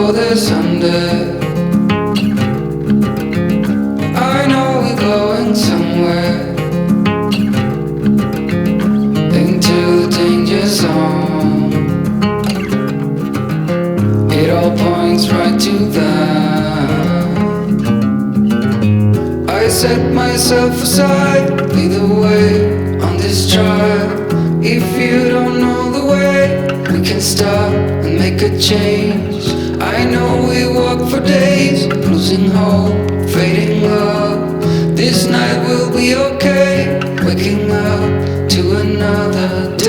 go this under. I know we're going somewhere, into the danger zone. It all points right to that. I set myself aside, lead the way on this trial. If you don't know the way, we can stop and make a change. I know we walk for days, losing hope, fading love. This night will be okay, waking up to another day.